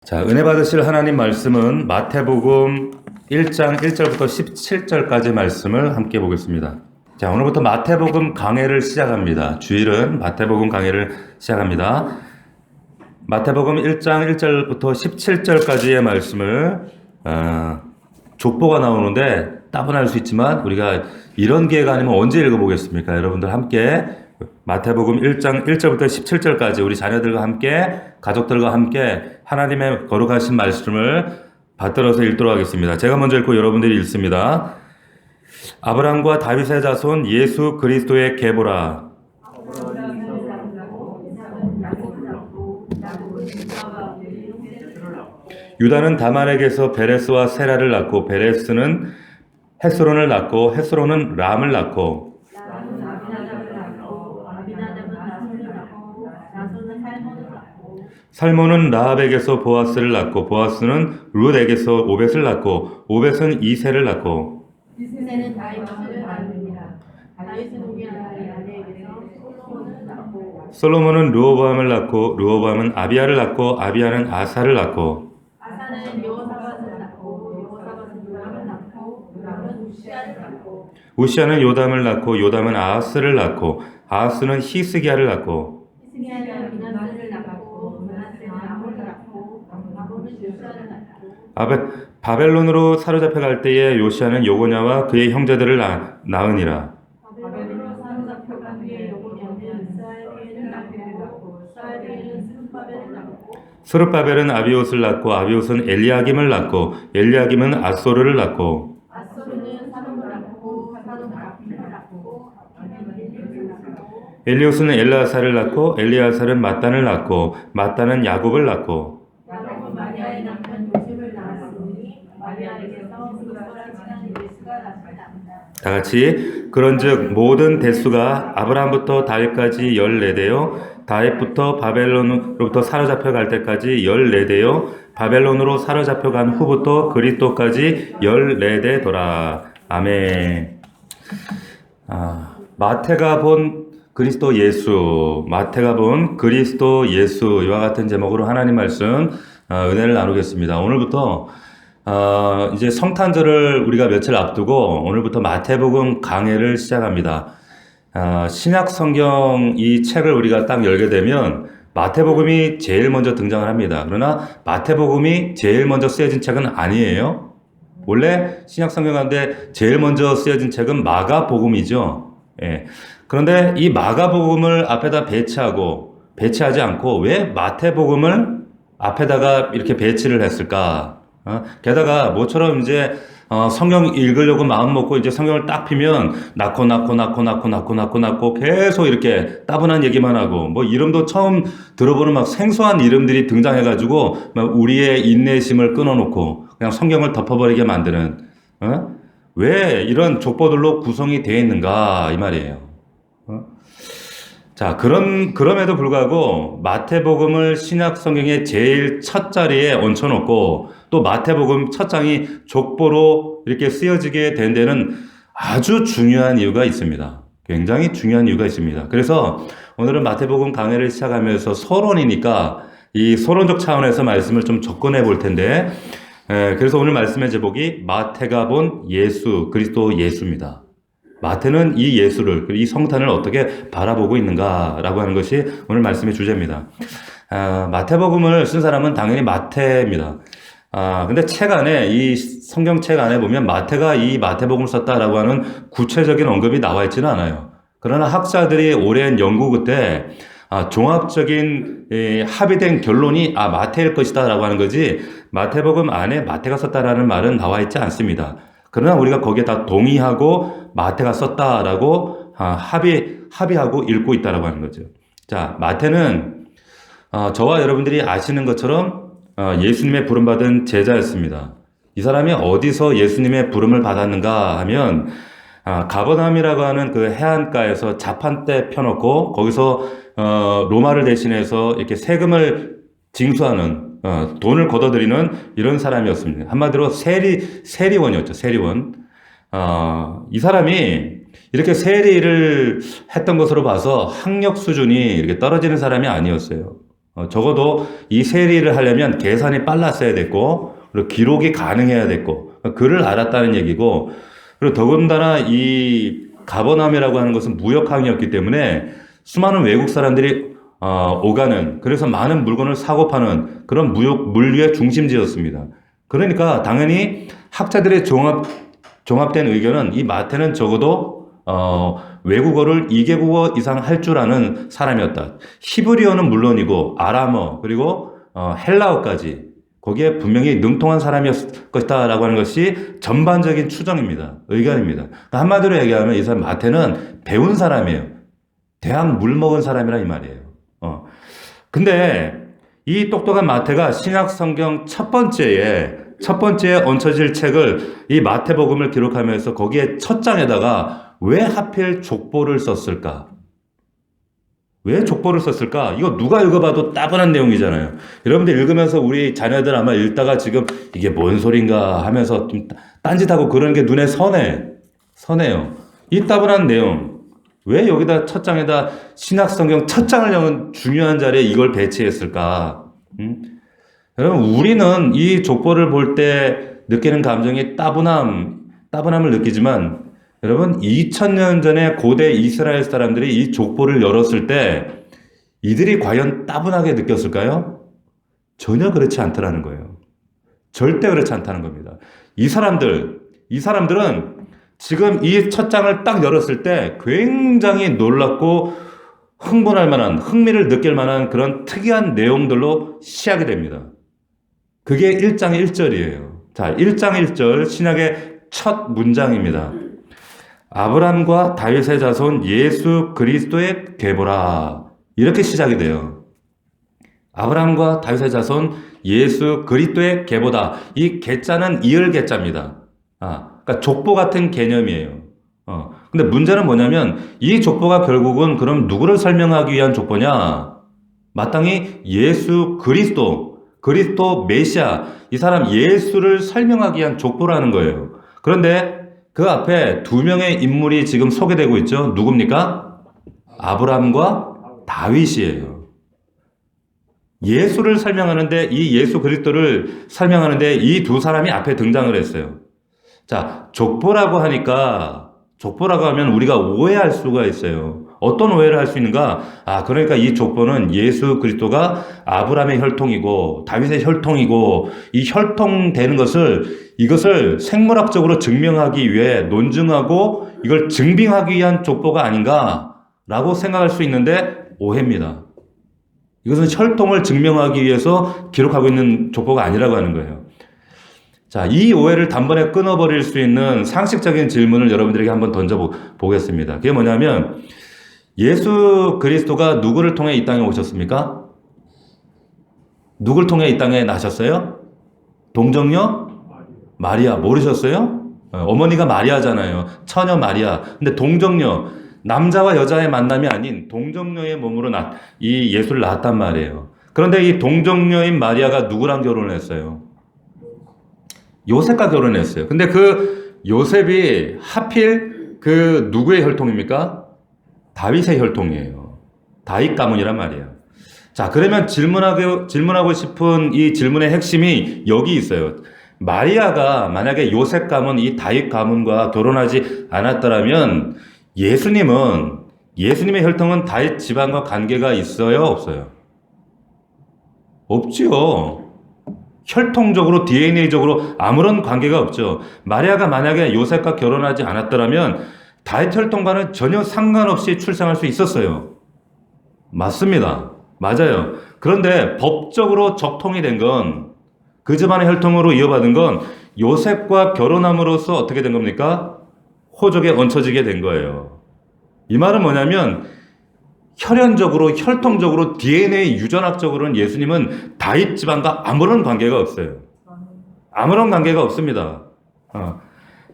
자, 은혜 받으실 하나님 말씀은 마태복음 1장 1절부터 17절까지 말씀을 함께 보겠습니다. 자, 오늘부터 마태복음 강해를 시작합니다. 주일은 마태복음 강해를 시작합니다. 마태복음 1장 1절부터 17절까지의 말씀을 족보가 나오는데 따분할 수 있지만 우리가 이런 기회가 아니면 언제 읽어보겠습니까? 여러분들 함께 마태복음 1장 1절부터 17절까지 우리 자녀들과 함께 가족들과 함께 하나님의 거룩하신 말씀을 받들어서 읽도록 하겠습니다. 제가 먼저 읽고 여러분들이 읽습니다. 아브라함과 다윗의 자손 예수 그리스도의 계보라. 유다는 다말에게서 베레스와 세라를 낳고 베레스는 헤스론을 낳고 헤스론은 람을 낳고 살몬은 라합에게서 보아스를 낳고 보아스는 룻에게서 오벳을 낳고 오벳은 이새를 낳고 이새는 다윗을 낳으니라. 다윗은 우리아의 아내에게서 솔로몬을 낳고 솔로몬은 르호보암을 낳고 르호보암은 아비야를 낳고 아비야는 아사를 낳고 아사는 여호사밧을 낳고 여호사밧은 요람을 낳고 요람은 우시아를 낳고 우시아는 요담을 낳고 요담은 아하스를 낳고 아하스는 히스기야를 낳고 히스기야는 므낫세를 낳고 므낫세는 아몬을 낳고 아몬은 요시아를 낳고 바벨론으로 사로잡혀 갈 때에 요시아는 요고냐와 그의 형제들을 낳으니라. 바벨론으로 사로잡혀간 뒤에 여고냐는 스알디엘을 낳고 스알디엘은 스룹바벨을 낳고 스룹바벨은 아비옷을 낳고 아비옷은 엘리야김을 낳고 엘리야김은 아소르를 낳고 아소르는 사돈을 낳고 사돈은 아비를 낳고 아비는 엘리옷을 낳고 엘리옷은 엘라사를 낳고 엘리아사는 mat단을 낳고 mat단은 야곱을 낳고 야곱은 마리아의 남편 요셉을 낳았으니 마리아에게서 그리스도라 칭하는 예수가 나타납니다. 다 같이 그런즉 모든 대수가 아브라함부터 다윗까지 14대요 다윗부터 바벨론으로부터 사로잡혀 갈 때까지 14대요 바벨론으로 사로잡혀 간 후부터 그리스도까지 14대더라. 아멘. 마태가 본 그리스도 예수, 마태가 본 그리스도 예수 이와 같은 제목으로 하나님 말씀 은혜를 나누겠습니다. 오늘부터 이제 성탄절을 우리가 며칠 앞두고 오늘부터 마태복음 강해를 시작합니다. 신약 성경 이 책을 우리가 딱 열게 되면 마태복음이 제일 먼저 등장을 합니다. 그러나 마태복음이 제일 먼저 쓰여진 책은 아니에요. 원래 신약 성경 가운데 제일 먼저 쓰여진 책은 마가복음이죠. 예. 그런데 이 마가복음을 앞에다 배치하지 않고 왜 마태복음을 앞에다가 이렇게 배치를 했을까? 게다가 모처럼 이제 성경 읽으려고 마음 먹고 이제 성경을 딱 피면 낳고 계속 이렇게 따분한 얘기만 하고 뭐 이름도 처음 들어보는 막 생소한 이름들이 등장해가지고 막 우리의 인내심을 끊어놓고 그냥 성경을 덮어버리게 만드는 왜 이런 족보들로 구성이 되어 있는가 이 말이에요. 자, 그럼에도 불구하고 마태복음을 신약 성경의 제일 첫 자리에 얹혀놓고 또 마태복음 첫 장이 족보로 이렇게 쓰여지게 된 데는 아주 중요한 이유가 있습니다. 굉장히 중요한 이유가 있습니다. 그래서 오늘은 마태복음 강해를 시작하면서 서론이니까 이 서론적 차원에서 말씀을 좀 접근해 볼 텐데, 그래서 오늘 말씀의 제목이 마태가 본 예수, 그리스도 예수입니다. 마태는 이 예수를, 이 성탄을 어떻게 바라보고 있는가라고 하는 것이 오늘 말씀의 주제입니다. 마태복음을 쓴 사람은 당연히 마태입니다. 근데 책 안에, 이 성경책 안에 보면 마태가 이 마태복음을 썼다라고 하는 구체적인 언급이 나와 있지는 않아요. 그러나 학자들이 오랜 연구 끝에 종합적인 합의된 결론이 마태일 것이다라고 하는 거지 마태복음 안에 마태가 썼다라는 말은 나와 있지 않습니다. 그러나 우리가 거기에 다 동의하고 마태가 썼다라고 합의하고 읽고 있다라고 하는 거죠. 자, 마태는 저와 여러분들이 아시는 것처럼 예수님의 부름받은 제자였습니다. 이 사람이 어디서 예수님의 부름을 받았는가 하면 가버나움이라고 하는 그 해안가에서 자판대 펴놓고 거기서 로마를 대신해서 이렇게 세금을 징수하는 돈을 걷어들이는 이런 사람이었습니다. 한마디로 세리원이었죠. 세리원. 이 사람이 이렇게 세리를 했던 것으로 봐서 학력 수준이 이렇게 떨어지는 사람이 아니었어요. 적어도 이 세리를 하려면 계산이 빨랐어야 됐고, 그리고 기록이 가능해야 됐고, 그를 알았다는 얘기고, 그리고 더군다나 이 가버나움이라고 하는 것은 무역항이었기 때문에 수많은 외국 사람들이 오가는, 그래서 많은 물건을 사고 파는 그런 물류의 중심지였습니다. 그러니까 당연히 학자들의 종합된 의견은 이 마태는 적어도 외국어를 2개국어 이상 할 줄 아는 사람이었다. 히브리어는 물론이고 아람어 그리고 헬라어까지 거기에 분명히 능통한 사람이었을 것이다라고 하는 것이 전반적인 추정입니다. 의견입니다. 그러니까 한마디로 얘기하면 이 사람 마태는 배운 사람이에요. 대학 물 먹은 사람이란 이 말이에요. 근데 이 똑똑한 마태가 신약 성경 첫 번째에 얹혀질 책을 이 마태복음을 기록하면서 거기에 첫 장에다가 왜 하필 족보를 썼을까? 왜 족보를 썼을까? 이거 누가 읽어봐도 따분한 내용이잖아요. 여러분들 읽으면서 우리 자녀들 아마 읽다가 지금 이게 뭔 소린가 하면서 좀 딴짓하고 그런 게 눈에 선해요. 이 따분한 내용. 왜 여기다 첫 장에다 신약 성경 첫 장을 여는 중요한 자리에 이걸 배치했을까? 여러분, 우리는 이 족보를 볼 때 느끼는 감정이 따분함을 느끼지만 여러분 2000년 전에 고대 이스라엘 사람들이 이 족보를 열었을 때 이들이 과연 따분하게 느꼈을까요? 전혀 그렇지 않더라는 거예요. 절대 그렇지 않다는 겁니다. 이 사람들은 지금 이 첫 장을 딱 열었을 때 굉장히 놀랍고 흥분할 만한, 흥미를 느낄 만한 그런 특이한 내용들로 시작이 됩니다. 그게 1장 1절이에요. 자, 1장 1절 신약의 첫 문장입니다. 아브람과 다윗의 자손 예수 그리스도의 계보라. 이렇게 시작이 돼요. 아브람과 다윗의 자손 예수 그리스도의 계보다. 이 계자는 이을 계자입니다. 그러니까 족보 같은 개념이에요. 근데 문제는 뭐냐면 이 족보가 결국은 그럼 누구를 설명하기 위한 족보냐? 마땅히 예수 그리스도 메시아, 이 사람 예수를 설명하기 위한 족보라는 거예요. 그런데 그 앞에 두 명의 인물이 지금 소개되고 있죠. 누굽니까? 아브람과 다윗이에요. 예수를 설명하는데 이 예수 그리스도를 설명하는데 이 두 사람이 앞에 등장을 했어요. 자, 족보라고 하면 우리가 오해할 수가 있어요. 어떤 오해를 할 수 있는가? 그러니까 이 족보는 예수 그리스도가 아브라함의 혈통이고 다윗의 혈통이고 이 혈통되는 이것을 생물학적으로 증명하기 위해 논증하고 이걸 증빙하기 위한 족보가 아닌가라고 생각할 수 있는데 오해입니다. 이것은 혈통을 증명하기 위해서 기록하고 있는 족보가 아니라고 하는 거예요. 자, 이 오해를 단번에 끊어버릴 수 있는 상식적인 질문을 여러분들에게 한번 던져보겠습니다. 그게 뭐냐면 예수 그리스도가 누구를 통해 이 땅에 오셨습니까? 누구를 통해 이 땅에 나셨어요? 동정녀? 마리아. 모르셨어요? 어머니가 마리아잖아요. 처녀 마리아. 근데 동정녀, 남자와 여자의 만남이 아닌 동정녀의 몸으로 이 예수를 낳았단 말이에요. 그런데 이 동정녀인 마리아가 누구랑 결혼을 했어요? 요셉과 결혼했어요. 근데 그 요셉이 하필 그 누구의 혈통입니까? 다윗의 혈통이에요. 다윗 가문이란 말이에요. 자, 그러면 질문하고 싶은 이 질문의 핵심이 여기 있어요. 마리아가 만약에 요셉 가문, 이 다윗 가문과 결혼하지 않았더라면 예수님의 혈통은 다윗 집안과 관계가 있어요? 없어요? 없지요. 혈통적으로 DNA적으로 아무런 관계가 없죠. 마리아가 만약에 요셉과 결혼하지 않았더라면 다윗 혈통과는 전혀 상관없이 출생할 수 있었어요. 맞습니다. 맞아요. 그런데 법적으로 적통이 된 건 그 집안의 혈통으로 이어받은 건 요셉과 결혼함으로써 어떻게 된 겁니까? 호적에 얹혀지게 된 거예요. 이 말은 뭐냐면 혈연적으로, 혈통적으로, DNA 유전학적으로는 예수님은 다윗 집안과 아무런 관계가 없어요. 아무런 관계가 없습니다.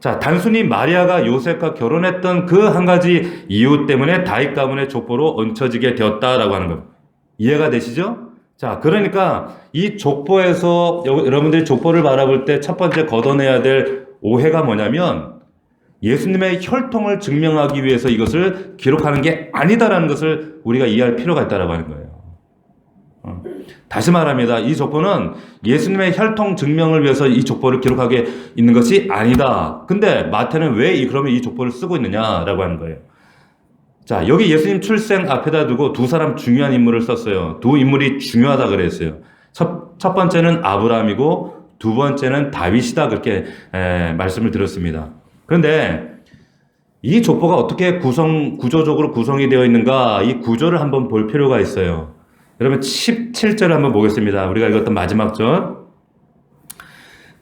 자, 단순히 마리아가 요셉과 결혼했던 그 한 가지 이유 때문에 다윗 가문의 족보로 얹혀지게 되었다라고 하는 겁니다. 이해가 되시죠? 자, 그러니까 이 족보에서 여러분들이 족보를 바라볼 때 첫 번째 걷어내야 될 오해가 뭐냐면 예수님의 혈통을 증명하기 위해서 이것을 기록하는 게 아니다라는 것을 우리가 이해할 필요가 있다라고 하는 거예요. 다시 말합니다. 이 족보는 예수님의 혈통 증명을 위해서 이 족보를 기록하게 있는 것이 아니다. 근데 마태는 왜 그러면 이 족보를 쓰고 있느냐라고 하는 거예요. 자, 여기 예수님 출생 앞에다 두고 두 사람 중요한 인물을 썼어요. 두 인물이 중요하다 그랬어요. 첫 번째는 아브라함이고 두 번째는 다윗이다. 그렇게 말씀을 드렸습니다. 그런데 이 족보가 어떻게 구조적으로 구성이 되어 있는가, 이 구조를 한번 볼 필요가 있어요. 여러분 17절을 한번 보겠습니다. 우리가 읽었던 마지막 절.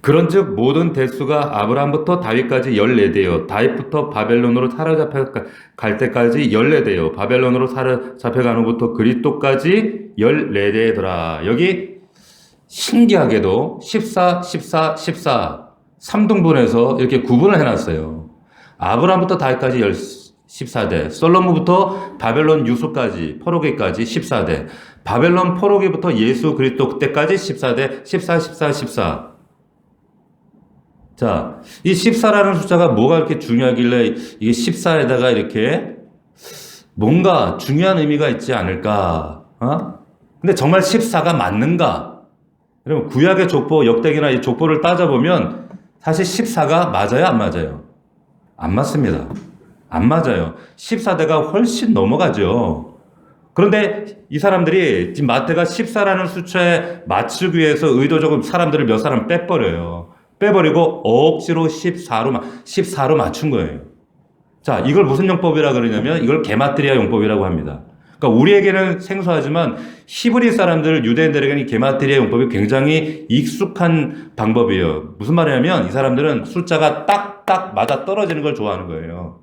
그런즉 모든 대수가 아브라함부터 다윗까지 14대요. 다윗부터 바벨론으로 사로잡혀 갈 때까지 14대요. 바벨론으로 사로잡혀간 후부터 그리스도까지 14대더라. 여기 신기하게도 14, 14, 14 3등분해서 이렇게 구분을 해놨어요. 아브라함부터 다윗까지 14대, 솔로몬부터 바벨론 유수까지, 포로기까지 14대, 바벨론 포로기부터 예수 그리스도 때까지 14대, 14, 14, 14. 자, 이 14라는 숫자가 뭐가 이렇게 중요하길래 이게 14에다가 이렇게 뭔가 중요한 의미가 있지 않을까? 근데 정말 14가 맞는가? 여러분, 구약의 족보, 역대기나 이 족보를 따져보면 사실 14가 맞아요, 안 맞아요? 안 맞습니다. 안 맞아요. 14대가 훨씬 넘어가죠. 그런데 이 사람들이 지금 마태가 14라는 숫자에 맞추기 위해서 의도적으로 사람들을 몇 사람 빼버려요. 빼버리고 억지로 14로 맞춘 거예요. 자, 이걸 무슨 용법이라 그러냐면 이걸 게마트리아 용법이라고 합니다. 그러니까 우리에게는 생소하지만 히브리 사람들, 유대인들에게는 이 게마트리아 용법이 굉장히 익숙한 방법이에요. 무슨 말이냐면 이 사람들은 숫자가 딱딱 맞아 떨어지는 걸 좋아하는 거예요.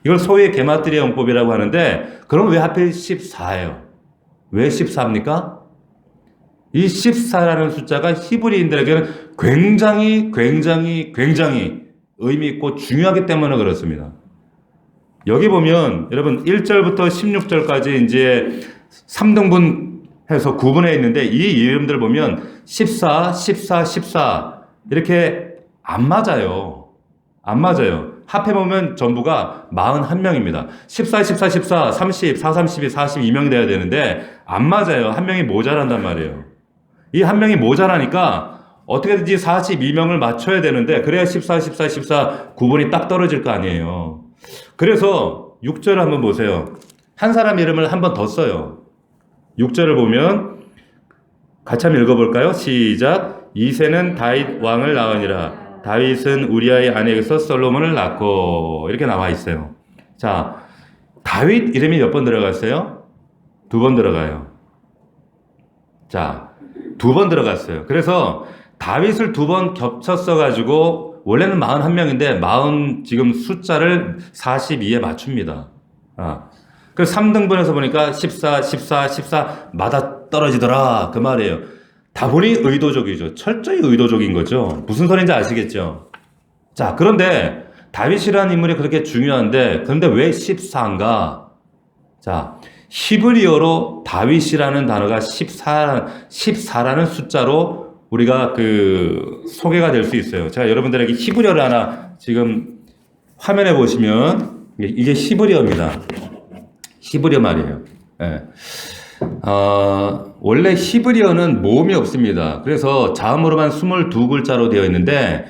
이걸 소위 게마트리아 용법이라고 하는데, 그럼 왜 하필 14예요? 왜 14입니까? 이 14라는 숫자가 히브리인들에게는 굉장히 의미 있고 중요하기 때문에 그렇습니다. 여기 보면 여러분 1절부터 16절까지 이제 3등분해서 구분해 있는데 이 이름들 보면 14, 14, 14 이렇게 안 맞아요. 안 맞아요. 합해보면 전부가 41명입니다. 14, 14, 14, 30, 4, 32, 42명이 돼야 되는데 안 맞아요. 한 명이 모자란단 말이에요. 이 한 명이 모자라니까 어떻게든지 42명을 맞춰야 되는데 그래야 14, 14, 14 구분이 딱 떨어질 거 아니에요. 그래서 6절을 한번 보세요. 한 사람 이름을 한 번 더 써요. 6절을 보면 같이 한번 읽어볼까요? 시작. 이새는 다윗 왕을 낳으니라. 다윗은 우리아의 아내에게서 솔로몬을 낳고 이렇게 나와 있어요. 자, 다윗 이름이 몇 번 들어갔어요? 2번 들어가요. 자, 2번 들어갔어요. 그래서 다윗을 2번 겹쳤어가지고 원래는 41명인데 지금 숫자를 42에 맞춥니다. 그래서 3등분해서 보니까 14, 14, 14 맞아 떨어지더라 그 말이에요. 다분히 의도적이죠. 철저히 의도적인 거죠. 무슨 소리인지 아시겠죠? 자, 그런데 다윗이라는 인물이 그렇게 중요한데 그런데 왜 14인가? 자, 히브리어로 다윗이라는 단어가 14라는 숫자로 우리가 소개가 될 수 있어요. 제가 여러분들에게 히브리어를 하나 지금 화면에 보시면 이게 히브리어입니다. 히브리어 말이에요. 네. 원래 히브리어는 모음이 없습니다. 그래서 자음으로만 22글자로 되어 있는데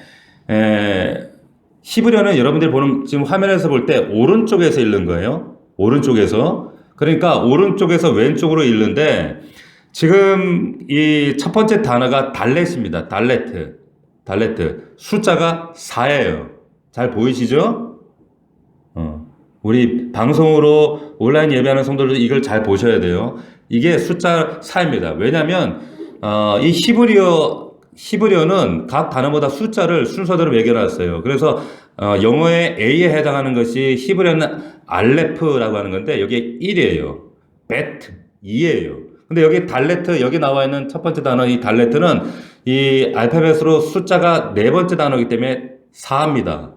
히브리어는 여러분들이 보는 지금 화면에서 볼 때 오른쪽에서 읽는 거예요. 오른쪽에서. 그러니까 오른쪽에서 왼쪽으로 읽는데 지금 이 첫 번째 단어가 달렛입니다. 달레트. 숫자가 4예요. 잘 보이시죠? 우리 방송으로 온라인 예배하는 성도들도 이걸 잘 보셔야 돼요. 이게 숫자 4입니다. 왜냐면 이 히브리어는 각 단어보다 숫자를 순서대로 매겨놨어요. 그래서 영어의 A에 해당하는 것이 히브리어는 알레프라고 하는 건데 여기에 1이에요. 베트 2예요. 근데 여기 달레트, 여기 나와 있는 첫 번째 단어 이 달레트는 이 알파벳으로 숫자가 네 번째 단어이기 때문에 4입니다.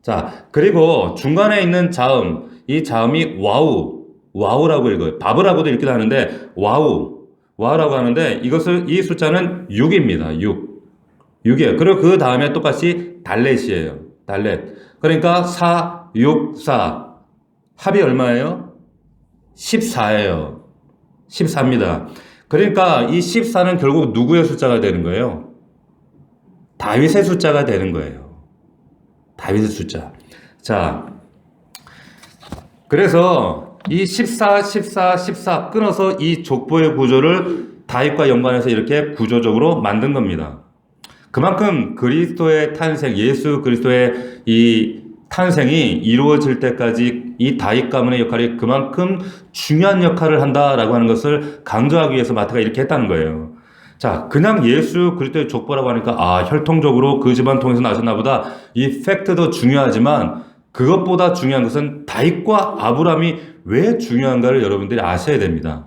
자, 그리고 중간에 있는 자음, 이 자음이 와우라고 읽어요. 바브라고도 읽기도 하는데 와우라고 하는데 이 숫자는 6입니다. 6이에요. 그리고 그 다음에 똑같이 달렛이에요. 달렛. 그러니까 4, 6, 4. 합이 얼마예요? 14예요. 14입니다. 그러니까 이 14는 결국 누구의 숫자가 되는 거예요? 다윗의 숫자가 되는 거예요. 다윗의 숫자. 자, 그래서 이 14, 14, 14 끊어서 이 족보의 구조를 다윗과 연관해서 이렇게 구조적으로 만든 겁니다. 그만큼 그리스도의 탄생, 예수 그리스도의 이 탄생이 이루어질 때까지 이 다윗 가문의 역할이 그만큼 중요한 역할을 한다라고 하는 것을 강조하기 위해서 마태가 이렇게 했다는 거예요. 자, 그냥 예수 그리스도의 족보라고 하니까 혈통적으로 그 집안 통해서 나셨나 보다. 이 팩트도 중요하지만 그것보다 중요한 것은 다윗과 아브라함이 왜 중요한가를 여러분들이 아셔야 됩니다.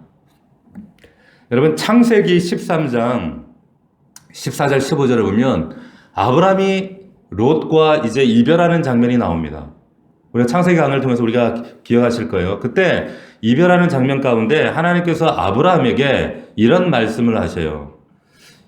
여러분 창세기 13장 14절 15절을 보면 아브라함이 롯과 이제 이별하는 장면이 나옵니다. 우리가 창세기 강을 통해서 우리가 기억하실 거예요. 그때 이별하는 장면 가운데 하나님께서 아브라함에게 이런 말씀을 하셔요.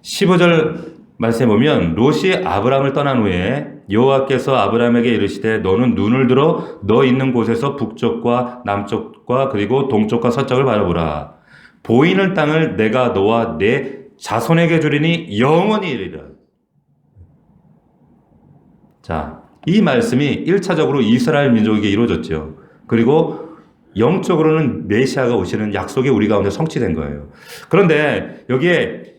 15절 말씀에 보면 롯이 아브라함을 떠난 후에 여호와께서 아브라함에게 이르시되 너는 눈을 들어 너 있는 곳에서 북쪽과 남쪽과 그리고 동쪽과 서쪽을 바라보라. 보이는 땅을 내가 너와 내 자손에게 주리니 영원히 이르리라. 자, 이 말씀이 1차적으로 이스라엘 민족에게 이루어졌죠. 그리고 영적으로는 메시아가 오시는 약속이 우리 가운데 성취된 거예요. 그런데 여기에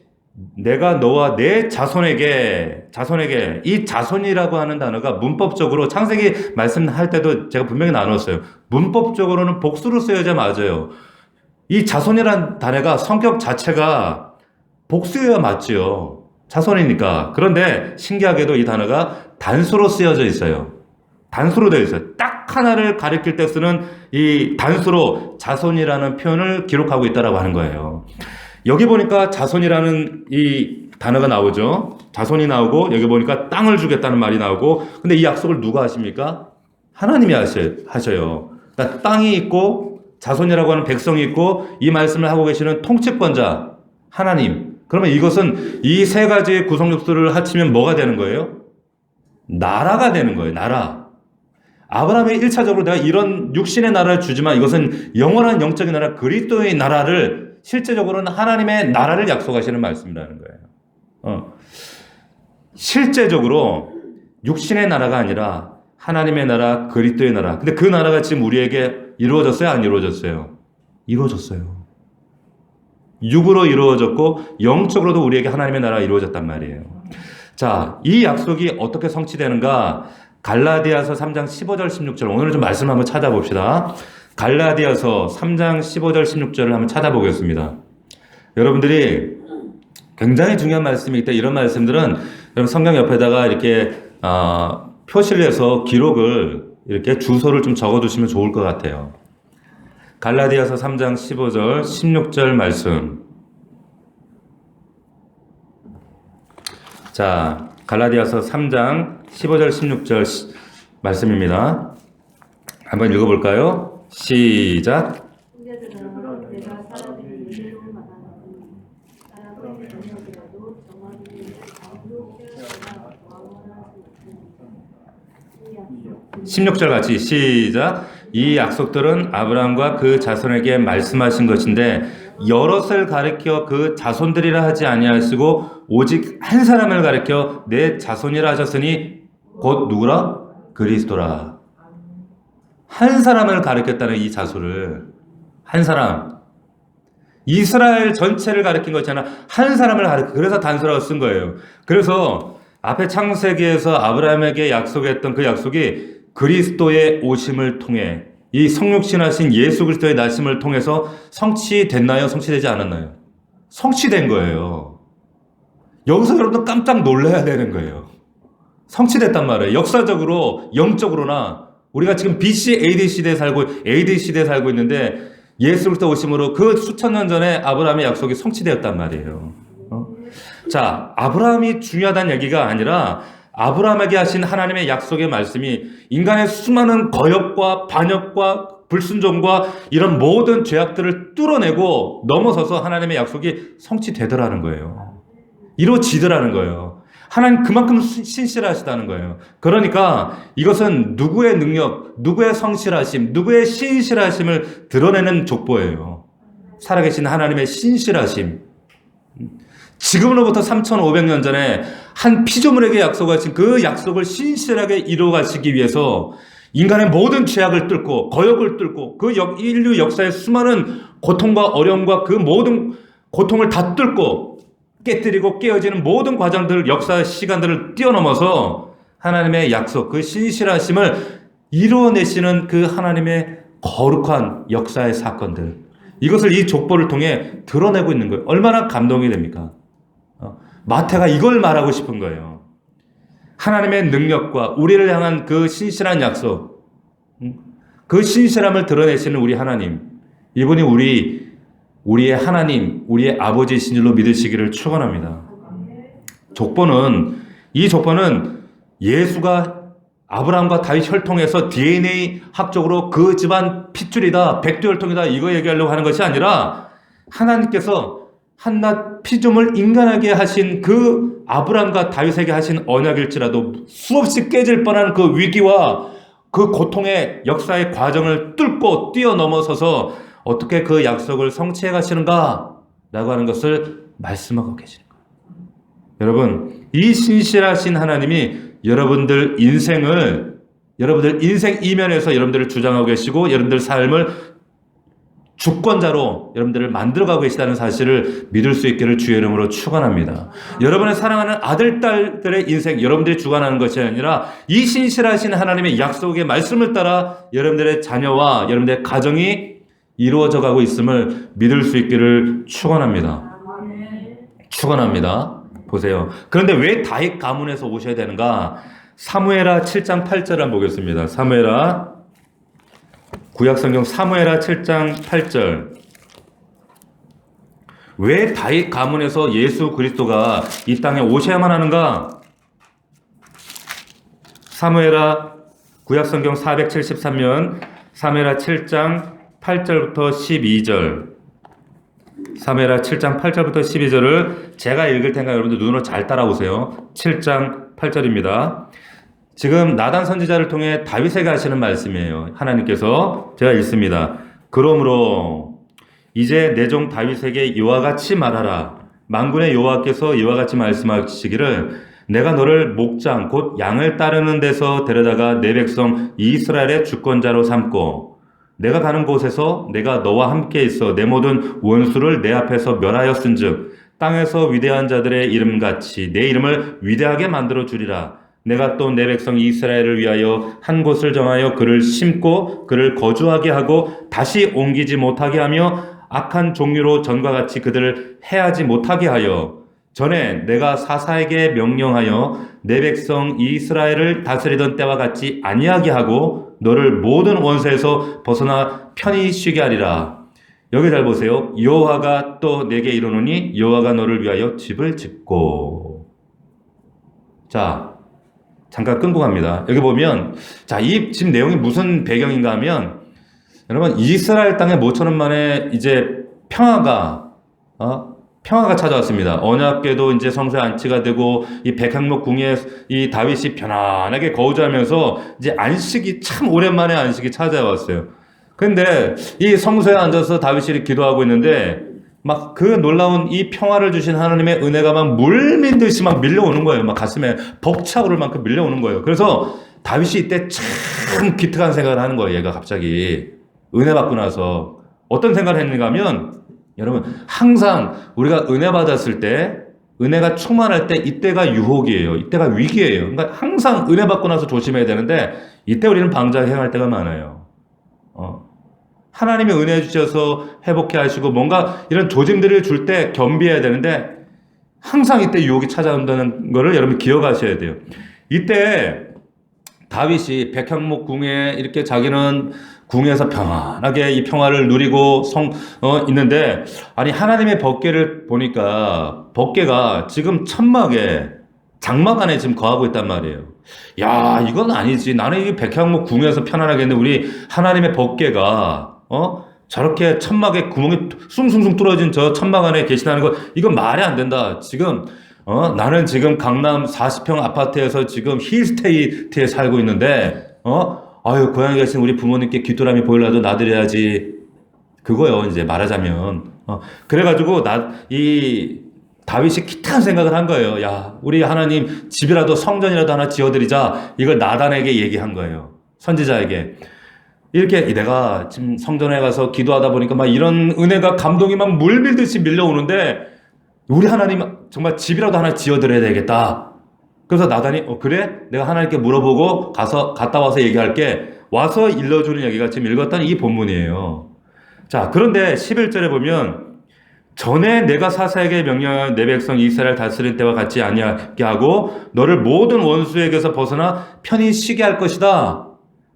내가 너와 내 자손에게 이 자손이라고 하는 단어가 문법적으로 창세기 말씀할 때도 제가 분명히 나눴어요. 문법적으로는 복수로 쓰여져 맞아요. 이 자손이라는 단어가 성격 자체가 복수여야 맞지요. 자손이니까. 그런데 신기하게도 이 단어가 단수로 쓰여져 있어요. 단수로 되어 있어요. 딱 하나를 가리킬 때 쓰는 이 단수로 자손이라는 표현을 기록하고 있다라고 하는 거예요. 여기 보니까 자손이라는 이 단어가 나오죠. 자손이 나오고 여기 보니까 땅을 주겠다는 말이 나오고 근데 이 약속을 누가 하십니까? 하나님이 하셔요. 그러니까 땅이 있고 자손이라고 하는 백성이 있고 이 말씀을 하고 계시는 통치권자 하나님. 그러면 이것은 이 세 가지의 구성 요소를 합치면 뭐가 되는 거예요? 나라가 되는 거예요. 나라. 아브라함이 1차적으로 내가 이런 육신의 나라를 주지만 이것은 영원한 영적인 나라 그리스도의 나라를 실제적으로는 하나님의 나라를 약속하시는 말씀이라는 거예요. 실제적으로 육신의 나라가 아니라 하나님의 나라 그리스도의 나라. 근데 그 나라가 지금 우리에게 이루어졌어요? 안 이루어졌어요? 이루어졌어요. 육으로 이루어졌고 영적으로도 우리에게 하나님의 나라가 이루어졌단 말이에요. 자, 이 약속이 어떻게 성취되는가? 갈라디아서 3장 15절 16절 오늘 좀 말씀 한번 찾아봅시다. 갈라디아서 3장 15절 16절을 한번 찾아보겠습니다. 여러분들이 굉장히 중요한 말씀이기 때문에 이런 말씀들은 여러분 성경 옆에다가 이렇게 표시를 해서 기록을 이렇게 주소를 좀 적어두시면 좋을 것 같아요. 갈라디아서 3장 15절 16절 말씀. 자, 갈라디아서 3장 15절 16절 말씀입니다. 한번 읽어볼까요? 시작. 형제들아 내가 사람의 일로 말하노니 사람의 자녀들아도 정하기를 아무도 깨어나 왕원하지 못하니 16절 같이 시작. 이 약속들은 아브라함과 그 자손에게 말씀하신 것인데 여럿을 가리켜 그 자손들이라 하지 아니하시고 오직 한 사람을 가리켜 내 자손이라 하셨으니 곧 누구라? 그리스도라. 한 사람을 가리켰다는 이 자손을 한 사람 이스라엘 전체를 가리킨 것이 아니라 한 사람을 가리켜 그래서 단수라고 쓴 거예요. 그래서 앞에 창세기에서 아브라함에게 약속했던 그 약속이 그리스도의 오심을 통해 이 성육신하신 예수 그리스도의 나심을 통해서 성취됐나요? 성취되지 않았나요? 성취된 거예요. 여기서 여러분들 깜짝 놀라야 되는 거예요. 성취됐단 말이에요. 역사적으로 영적으로나 우리가 지금 BC AD 시대에 살고 있는데 예수 그리스도 오심으로 그 수천 년 전에 아브라함의 약속이 성취되었단 말이에요. 자, 아브라함이 중요하다는 얘기가 아니라 아브라함에게 하신 하나님의 약속의 말씀이 인간의 수많은 거역과 반역과 불순종과 이런 모든 죄악들을 뚫어내고 넘어서서 하나님의 약속이 성취되더라는 거예요. 이루어지더라는 거예요. 하나님 그만큼 신실하시다는 거예요. 그러니까 이것은 누구의 능력, 누구의 성실하심, 누구의 신실하심을 드러내는 족보예요. 살아계신 하나님의 신실하심. 지금으로부터 3,500년 전에 한 피조물에게 약속하신 그 약속을 신실하게 이루어가시기 위해서 인간의 모든 죄악을 뚫고 거역을 뚫고 그 인류 역사의 수많은 고통과 어려움과 그 모든 고통을 다 뚫고 깨뜨리고 깨어지는 모든 과정들, 역사 시간들을 뛰어넘어서 하나님의 약속, 그 신실하심을 이루어내시는 그 하나님의 거룩한 역사의 사건들, 이것을 이 족보를 통해 드러내고 있는 거예요. 얼마나 감동이 됩니까? 마태가 이걸 말하고 싶은 거예요. 하나님의 능력과 우리를 향한 그 신실한 약속, 그 신실함을 드러내시는 우리 하나님, 이분이 우리의 하나님, 우리의 아버지이신 줄로 믿으시기를 축원합니다. 이 족보는 예수가 아브라함과 다윗 혈통에서 DNA 학적으로 그 집안 핏줄이다, 백두혈통이다, 이거 얘기하려고 하는 것이 아니라 하나님께서 한낱 피조물 인간에게 하신 그 아브라함과 다윗에게 하신 언약일지라도 수없이 깨질 뻔한 그 위기와 그 고통의 역사의 과정을 뚫고 뛰어넘어서서 어떻게 그 약속을 성취해 가시는가 라고 하는 것을 말씀하고 계시는 거예요. 여러분, 이 신실하신 하나님이 여러분들 인생 이면에서 여러분들을 주장하고 계시고 여러분들 삶을 주권자로 여러분들을 만들어가고 계시다는 사실을 믿을 수 있기를 주의 이름으로 축원합니다. 여러분의 사랑하는 아들, 딸들의 인생, 여러분들이 주관하는 것이 아니라 이 신실하신 하나님의 약속의 말씀을 따라 여러분들의 자녀와 여러분들의 가정이 이루어져 가고 있음을 믿을 수 있기를 축원합니다. 축원합니다. 보세요. 그런데 왜 다윗 가문에서 오셔야 되는가? 사무엘하 7장 8절을 한번 보겠습니다. 구약성경 사무엘하 7장 8절. 왜 다윗 가문에서 예수 그리스도가 이 땅에 오셔야만 하는가? 구약성경 473면 사무엘하 7장 8절부터 12절. 사무엘하 7장 8절부터 12절을 제가 읽을 테니까 여러분들 눈으로 잘 따라오세요. 7장 8절입니다. 지금 나단 선지자를 통해 다윗에게 하시는 말씀이에요. 하나님께서 제가 읽습니다. 그러므로 이제 내 종 다윗에게 이와 같이 말하라. 만군의 여호와께서 이와 같이 말씀하시기를 내가 너를 목장 곧 양을 따르는 데서 데려다가 내 백성 이스라엘의 주권자로 삼고 내가 가는 곳에서 내가 너와 함께 있어 내 모든 원수를 내 앞에서 멸하였은즉 땅에서 위대한 자들의 이름같이 내 이름을 위대하게 만들어 주리라. 내가 또 내 백성 이스라엘을 위하여 한 곳을 정하여 그를 심고 그를 거주하게 하고 다시 옮기지 못하게 하며 악한 종류로 전과 같이 그들을 해하지 못하게 하여 전에 내가 사사에게 명령하여 내 백성 이스라엘을 다스리던 때와 같이 아니하게 하고 너를 모든 원수에서 벗어나 편히 쉬게 하리라. 여기 잘 보세요. 여호와가 또 내게 이르노니 여호와가 너를 위하여 집을 짓고. 자, 잠깐 끊고 갑니다. 여기 보면 자, 이 지금 내용이 무슨 배경인가 하면 여러분 이스라엘 땅에 모처럼 만에 이제 평화가 찾아왔습니다. 언약궤도 이제 성소에 안치가 되고 이 백향목 궁에 이 다윗이 편안하게 거주하면서 이제 안식이 참 오랜만에 안식이 찾아왔어요. 근데 이 성소에 앉아서 다윗이 기도하고 있는데 막 그 놀라운 이 평화를 주신 하나님의 은혜가 막 물밀듯이 막 밀려오는 거예요. 막 가슴에 벅차오를 만큼 밀려오는 거예요. 그래서 다윗이 이때 참 기특한 생각을 하는 거예요. 얘가 갑자기 은혜 받고 나서 어떤 생각을 했는가 하면 여러분 항상 우리가 은혜 받았을 때 은혜가 충만할 때 이때가 유혹이에요. 이때가 위기예요. 그러니까 항상 은혜 받고 나서 조심해야 되는데 이때 우리는 방자해 행할 때가 많아요. 하나님이 은혜 주셔서 회복해 하시고 뭔가 이런 조짐들을 줄 때 겸비해야 되는데 항상 이때 유혹이 찾아온다는 거를 여러분 기억하셔야 돼요. 이때 다윗이 백향목 궁에 이렇게 자기는 궁에서 평안하게 이 평화를 누리고 있는데 아니 하나님의 법궤를 보니까 법궤가 지금 천막에 장막 안에 지금 거하고 있단 말이에요. 야, 이건 아니지. 나는 이 백향목 궁에서 편안하게 했는데 우리 하나님의 법궤가 저렇게 천막에 구멍이 숭숭숭 뚫어진 저 천막 안에 계시다는 거 이건 말이 안 된다. 지금 나는 지금 강남 40평 아파트에서 지금 힐스테이트에 살고 있는데 아유 고향에 계신 우리 부모님께 귀뚜라미 보일라도 놔드려야지. 그거요 이제 말하자면 그래가지고 이 다윗이 기특한 생각을 한 거예요. 야, 우리 하나님 집이라도 성전이라도 하나 지어드리자. 이걸 나단에게 얘기한 거예요. 선지자에게. 이렇게 내가 지금 성전에 가서 기도하다 보니까 막 이런 은혜가 감동이 막 물밀듯이 밀려오는데 우리 하나님 정말 집이라도 하나 지어드려야 되겠다. 그래서 나단이 그래? 내가 하나님께 물어보고 갔다 와서 얘기할게. 와서 일러주는 얘기가 지금 읽었던 이 본문이에요. 자, 그런데 11절에 보면 전에 내가 사사에게 명령한 내 백성 이스라엘 다스릴 때와 같이 아니하게 하고 너를 모든 원수에게서 벗어나 편히 쉬게 할 것이다.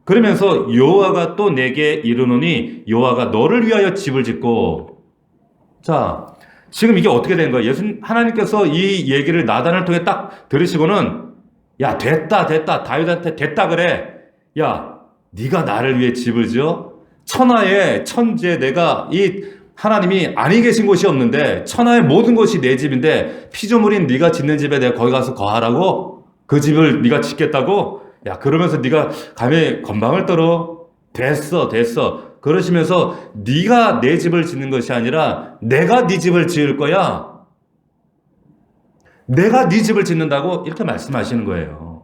그러면서 여호와가 또 내게 이르노니 여호와가 너를 위하여 집을 짓고. 자, 지금 이게 어떻게 된 거예요? 하나님께서 이 얘기를 나단을 통해 딱 들으시고는 야, 됐다 다윗한테 됐다 그래. 야, 네가 나를 위해 집을 지어? 천하의 천지에 내가 이 하나님이 아니 계신 곳이 없는데 천하의 모든 곳이 내 집인데 피조물인 네가 짓는 집에 내가 거기 가서 거하라고? 그 집을 네가 짓겠다고? 야, 그러면서 네가 감히 건방을 떨어? 됐어. 그러시면서 네가 내 집을 짓는 것이 아니라 내가 네 집을 지을 거야. 내가 네 집을 짓는다고 이렇게 말씀하시는 거예요.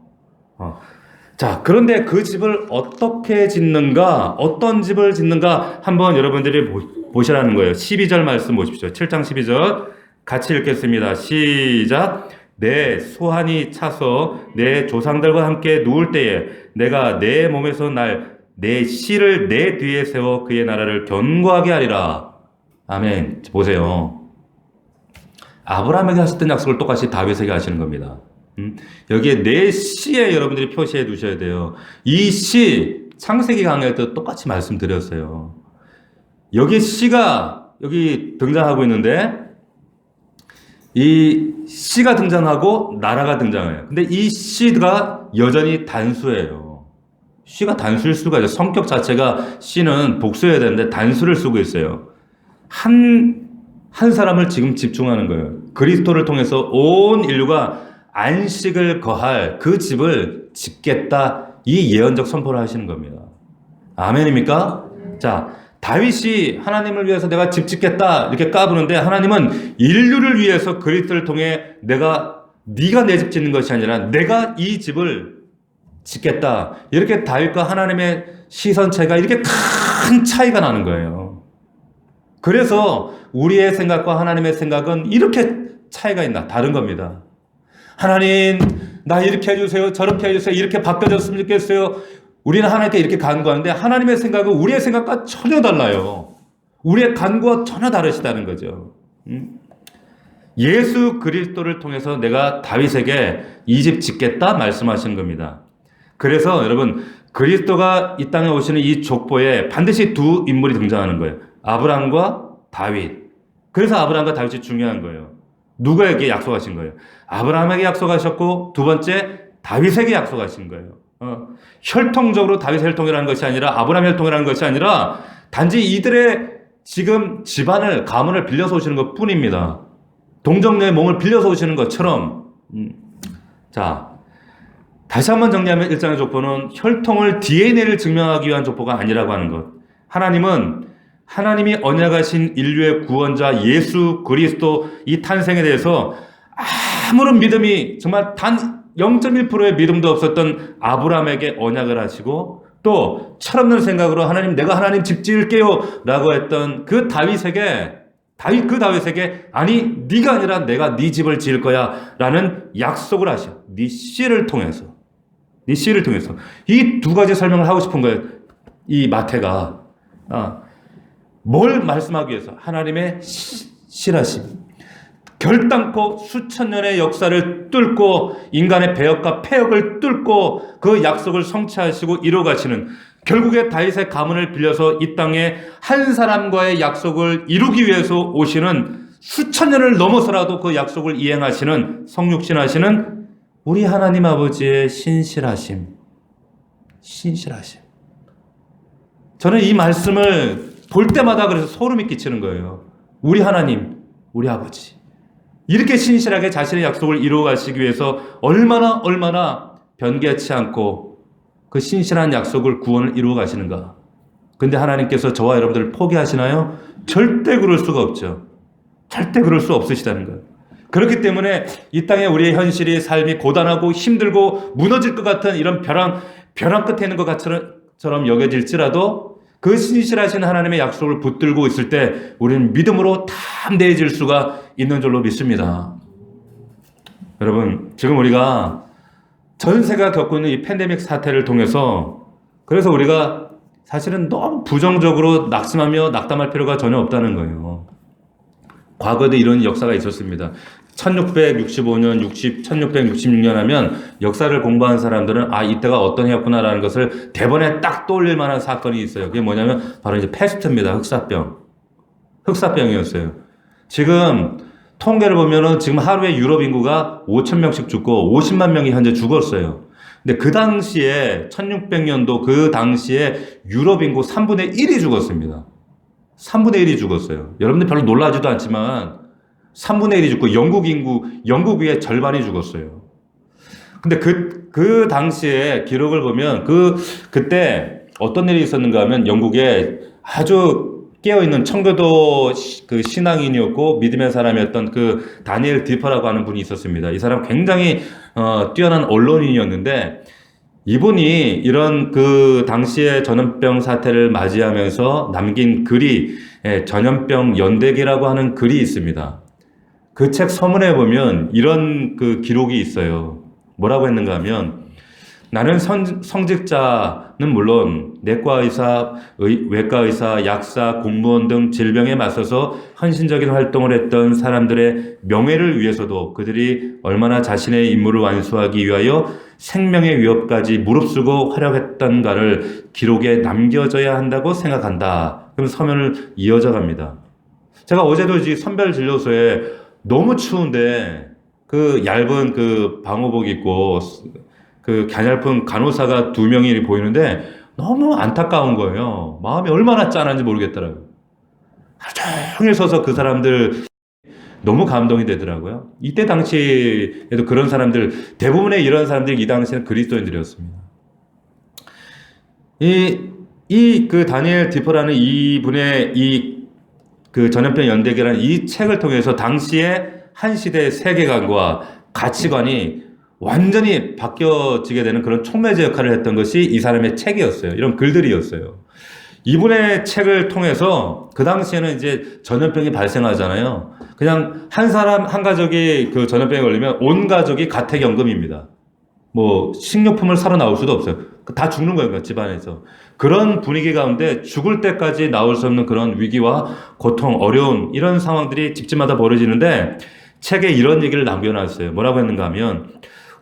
자, 그런데 그 집을 어떻게 짓는가, 어떤 집을 짓는가 한번 여러분들이 보시라는 거예요. 12절 말씀 보십시오. 7장 12절 같이 읽겠습니다. 시작. 내 소환이 차서 내 조상들과 함께 누울 때에 내가 내 몸에서 내 씨를 내 뒤에 세워 그의 나라를 견고하게 하리라. 아멘. 보세요. 아브라함에게 하셨던 약속을 똑같이 다윗에게 하시는 겁니다. 여기에 내 씨에 여러분들이 표시해 두셔야 돼요. 이 씨, 창세기 강의할 때 똑같이 말씀드렸어요. 여기 씨가 여기 등장하고 있는데 이 씨가 등장하고 나라가 등장해요. 근데 이 씨가 여전히 단수예요. 씨가 단수일 수가 있어요. 성격 자체가 씨는 복수해야 되는데 단수를 쓰고 있어요. 한 사람을 지금 집중하는 거예요. 그리스도를 통해서 온 인류가 안식을 거할 그 집을 짓겠다. 이 예언적 선포를 하시는 겁니다. 아멘입니까? 자, 다윗이 하나님을 위해서 내가 집 짓겠다 이렇게 까부는데 하나님은 인류를 위해서 그리스도를 통해 네가 내 집 짓는 것이 아니라 내가 이 집을 짓겠다. 이렇게 다윗과 하나님의 시선 차이가 이렇게 큰 차이가 나는 거예요. 그래서 우리의 생각과 하나님의 생각은 이렇게 차이가 있나 다른 겁니다. 하나님, 나 이렇게 해주세요. 저렇게 해주세요. 이렇게 바꿔줬으면 좋겠어요. 우리는 하나님께 이렇게 간구하는데 하나님의 생각은 우리의 생각과 전혀 달라요. 우리의 간구와 전혀 다르시다는 거죠. 예수 그리스도를 통해서 내가 다윗에게 이 집 짓겠다 말씀하시는 겁니다. 그래서 여러분 그리스도가 이 땅에 오시는 이 족보에 반드시 두 인물이 등장하는 거예요. 아브라함과 다윗. 그래서 아브라함과 다윗이 중요한 거예요. 누구에게 약속하신 거예요? 아브라함에게 약속하셨고 두 번째 다윗에게 약속하신 거예요. 혈통적으로 다윗 혈통이라는 것이 아니라 아브라함 혈통이라는 것이 아니라 단지 이들의 지금 집안을 가문을 빌려서 오시는 것 뿐입니다. 동정녀의 몸을 빌려서 오시는 것처럼. 자, 다시 한번 정리하면 1장의 족보는 혈통을 DNA를 증명하기 위한 족보가 아니라고 하는 것. 하나님이 언약하신 인류의 구원자 예수 그리스도 이 탄생에 대해서 아무런 믿음이 정말 단 0.1%의 믿음도 없었던 아브라함에게 언약을 하시고 또 철없는 생각으로 하나님 내가 하나님 집 지을게요 라고 했던 그 다윗에게 아니 네가 아니라 내가 네 집을 지을 거야 라는 약속을 하셔. 네 씨를 통해서 이 두 가지 설명을 하고 싶은 거예요. 이 마태가 뭘 말씀하기 위해서 하나님의 실하심 결단코 수천 년의 역사를 뚫고 인간의 배역과 폐역을 뚫고 그 약속을 성취하시고 이루어가시는 결국에 다윗의 가문을 빌려서 이 땅에 한 사람과의 약속을 이루기 위해서 오시는 수천 년을 넘어서라도 그 약속을 이행하시는 성육신하시는 우리 하나님 아버지의 신실하심. 저는 이 말씀을 볼 때마다 그래서 소름이 끼치는 거예요. 우리 하나님, 우리 아버지. 이렇게 신실하게 자신의 약속을 이루어 가시기 위해서 얼마나 변개치 않고 그 신실한 약속을 구원을 이루어 가시는가. 근데 하나님께서 저와 여러분들을 포기하시나요? 절대 그럴 수가 없죠. 절대 그럴 수 없으시다는 거예요. 그렇기 때문에 이 땅에 우리의 현실이 삶이 고단하고 힘들고 무너질 것 같은 이런 벼랑 끝에 있는 것 같처럼 여겨질지라도 그 신실하신 하나님의 약속을 붙들고 있을 때 우리는 믿음으로 담대해질 수가 있는 줄로 믿습니다. 여러분, 지금 우리가 전 세계가 겪고 있는 이 팬데믹 사태를 통해서 그래서 우리가 사실은 너무 부정적으로 낙심하며 낙담할 필요가 전혀 없다는 거예요. 과거에도 이런 역사가 있었습니다. 1665년, 1666년 하면 역사를 공부한 사람들은 이때가 어떤 해였구나라는 것을 대번에 딱 떠올릴 만한 사건이 있어요. 그게 뭐냐면 바로 이제 패스트입니다. 흑사병이었어요. 지금 통계를 보면은 지금 하루에 유럽 인구가 5천 명씩 죽고 50만 명이 현재 죽었어요. 근데 그 당시에 1600년도 그 당시에 유럽 인구 3분의 1이 죽었습니다. 3분의 1이 죽었어요. 여러분들 별로 놀라지도 않지만 3분의 1이 죽고 영국의 절반이 죽었어요. 근데 그 당시에 기록을 보면 그때 어떤 일이 있었는가 하면 영국에 아주 깨어있는 청교도 그 신앙인이었고 믿음의 사람이었던 그 다니엘 디퍼라고 하는 분이 있었습니다. 이 사람 굉장히 뛰어난 언론인이었는데 이분이 이런 그 당시의 전염병 사태를 맞이하면서 남긴 글이 전염병 연대기라고 하는 글이 있습니다. 그 책 서문에 보면 이런 그 기록이 있어요. 뭐라고 했는가 하면 나는 성직자는 물론 내과 의사, 외과 의사, 약사, 공무원 등 질병에 맞서서 헌신적인 활동을 했던 사람들의 명예를 위해서도 그들이 얼마나 자신의 임무를 완수하기 위하여 생명의 위협까지 무릅쓰고 활약했던가를 기록에 남겨져야 한다고 생각한다. 그럼 서면을 이어져 갑니다. 제가 어제도 이 선별진료소에 너무 추운데 그 얇은 그 방호복 입고 그 가냘픈 간호사가 2명이 보이는데 너무 안타까운 거예요. 마음이 얼마나 짠한지 모르겠더라고요. 하루 종일 서서 그 사람들 너무 감동이 되더라고요. 이때 당시에도 그런 사람들, 대부분의 이런 사람들이 이 당시에는 그리스도인들이었습니다. 그 다니엘 디퍼라는 이분의 그 전염병 연대기라는 이 책을 통해서 당시의 한 시대의 세계관과 가치관이 완전히 바뀌어지게 되는 그런 촉매제 역할을 했던 것이 이 사람의 책이었어요. 이런 글들이었어요. 이분의 책을 통해서 그 당시에는 이제 전염병이 발생하잖아요. 그냥 한 사람, 한 가족이 그 전염병에 걸리면 온 가족이 가택연금입니다. 뭐 식료품을 사러 나올 수도 없어요. 다 죽는 거예요, 집안에서. 그런 분위기 가운데 죽을 때까지 나올 수 없는 그런 위기와 고통, 어려운 이런 상황들이 집집마다 벌어지는데 책에 이런 얘기를 남겨놨어요. 뭐라고 했는가 하면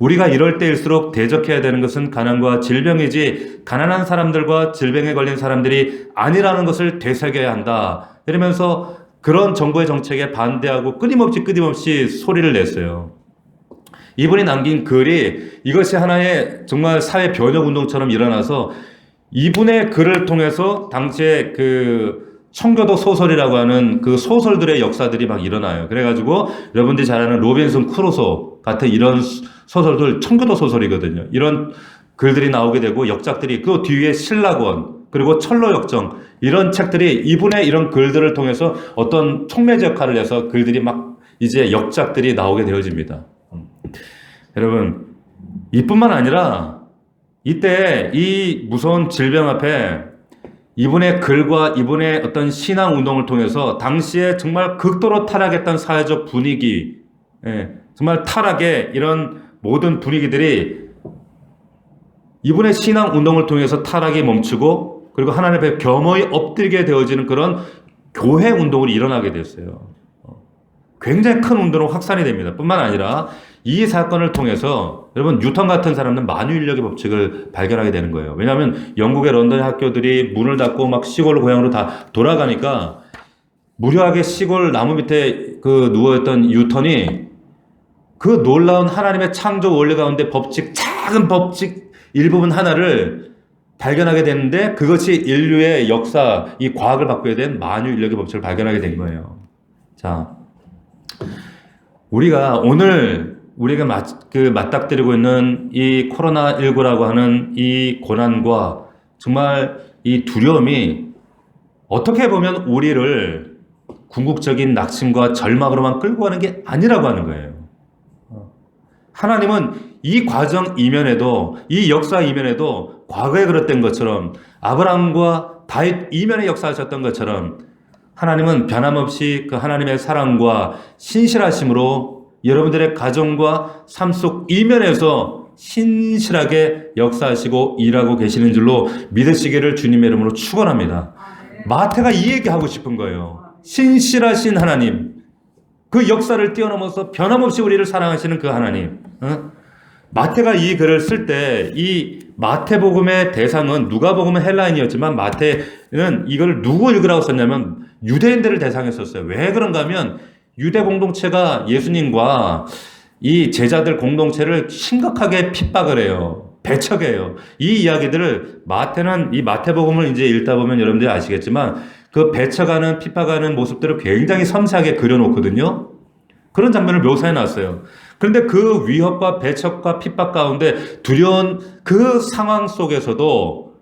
우리가 이럴 때일수록 대적해야 되는 것은 가난과 질병이지 가난한 사람들과 질병에 걸린 사람들이 아니라는 것을 되새겨야 한다. 이러면서 그런 정부의 정책에 반대하고 끊임없이 소리를 냈어요. 이분이 남긴 글이 이것이 하나의 정말 사회 변혁 운동처럼 일어나서 이분의 글을 통해서 당시에 그 청교도 소설이라고 하는 그 소설들의 역사들이 막 일어나요. 그래가지고 여러분들이 잘 아는 로빈슨 크루소 같은 이런 소설들 청교도 소설이거든요. 이런 글들이 나오게 되고 역작들이 그 뒤에 신라권 그리고 철로역정 이런 책들이 이분의 이런 글들을 통해서 어떤 촉매제 역할을 해서 글들이 막 이제 역작들이 나오게 되어집니다. 여러분 이뿐만 아니라 이때 이 무서운 질병 앞에 이분의 글과 이분의 어떤 신앙 운동을 통해서 당시에 정말 극도로 타락했던 사회적 분위기, 정말 타락의 이런 모든 분위기들이 이분의 신앙 운동을 통해서 타락이 멈추고 그리고 하나님 앞에 겸허히 엎드리게 되어지는 그런 교회 운동이 일어나게 됐어요. 굉장히 큰 운동으로 확산이 됩니다. 뿐만 아니라 이 사건을 통해서 여러분 뉴턴 같은 사람은 만유인력의 법칙을 발견하게 되는 거예요. 왜냐하면 영국의 런던 학교들이 문을 닫고 막 시골 고향으로 다 돌아가니까 무료하게 시골 나무 밑에 그 누워있던 뉴턴이 그 놀라운 하나님의 창조 원리 가운데 작은 법칙 일부분 하나를 발견하게 됐는데 그것이 인류의 역사, 이 과학을 바꾸게 된 만유인력의 법칙을 발견하게 된 거예요. 자, 우리가 오늘 우리가 맞닥뜨리고 있는 이 코로나19라고 하는 이 고난과 정말 이 두려움이 어떻게 보면 우리를 궁극적인 낙심과 절망으로만 끌고 가는 게 아니라고 하는 거예요. 하나님은 이 과정 이면에도, 이 역사 이면에도 과거에 그랬던 것처럼, 아브라함과 다윗 이면에 역사하셨던 것처럼 하나님은 변함없이 그 하나님의 사랑과 신실하심으로 여러분들의 가정과 삶 속 이면에서 신실하게 역사하시고 일하고 계시는 줄로 믿으시기를 주님의 이름으로 축원합니다. 마태가 이 얘기하고 싶은 거예요. 신실하신 하나님, 그 역사를 뛰어넘어서 변함없이 우리를 사랑하시는 그 하나님. 마태가 이 글을 쓸 때 이 마태복음의 대상은 누가복음은 헬라인이었지만 마태는 이걸 누구 읽으라고 썼냐면 유대인들을 대상에 썼어요. 왜 그런가 하면 유대 공동체가 예수님과 이 제자들 공동체를 심각하게 핍박을 해요. 배척해요. 이 이야기들을 마태는 이 마태복음을 이제 읽다 보면 여러분들이 아시겠지만 그 배척하는 핍박하는 모습들을 굉장히 섬세하게 그려놓거든요. 그런 장면을 묘사해 놨어요. 그런데 그 위협과 배척과 핍박 가운데 두려운 그 상황 속에서도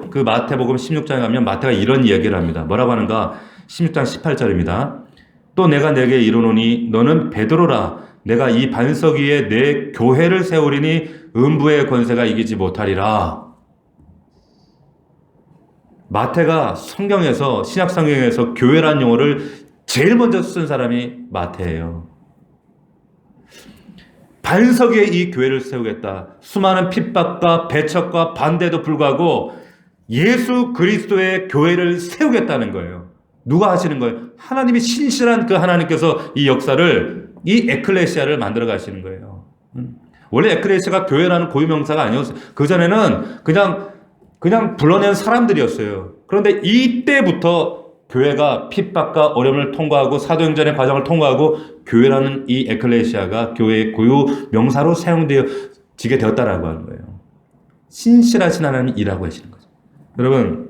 그 마태복음 16장에 가면 마태가 이런 이야기를 합니다. 뭐라고 하는가? 16장 18절입니다. 또 내가 내게 이르노니 너는 베드로라. 내가 이 반석 위에 내 교회를 세우리니 음부의 권세가 이기지 못하리라. 마태가 성경에서, 신약 성경에서 교회란 용어를 제일 먼저 쓴 사람이 마태예요. 반석 위에 이 교회를 세우겠다. 수많은 핍박과 배척과 반대도 불구하고 예수 그리스도의 교회를 세우겠다는 거예요. 누가 하시는 거예요? 하나님이 신실한 그 하나님께서 이 역사를, 이 에클레시아를 만들어 가시는 거예요. 원래 에클레시아가 교회라는 고유명사가 아니었어요. 그전에는 그냥 불러낸 사람들이었어요. 그런데 이때부터 교회가 핍박과 어려움을 통과하고 사도행전의 과정을 통과하고 교회라는 이 에클레시아가 교회의 고유 명사로 사용되어지게 되었다라고 하는 거예요. 신실하신 하나님이 일하고 계시는 거죠. 여러분,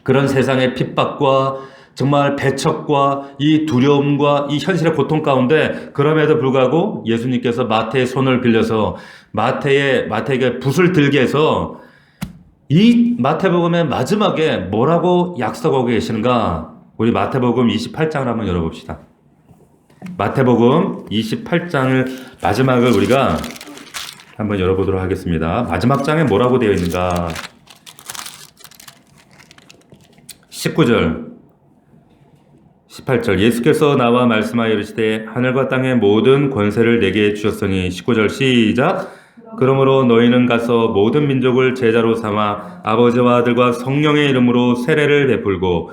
그런 세상의 핍박과 정말 배척과 이 두려움과 이 현실의 고통 가운데 그럼에도 불구하고 예수님께서 마태의 손을 빌려서 마태에게 붓을 들게 해서 이 마태복음의 마지막에 뭐라고 약속하고 계시는가? 우리 마태복음 28장을 한번 열어봅시다. 마태복음 28장을 마지막을 우리가 한번 열어보도록 하겠습니다. 마지막 장에 뭐라고 되어 있는가? 19절 18절 예수께서 나와 말씀하여 이르시되 하늘과 땅의 모든 권세를 내게 주셨으니 19절 시작. 그러므로 너희는 가서 모든 민족을 제자로 삼아 아버지와 아들과 성령의 이름으로 세례를 베풀고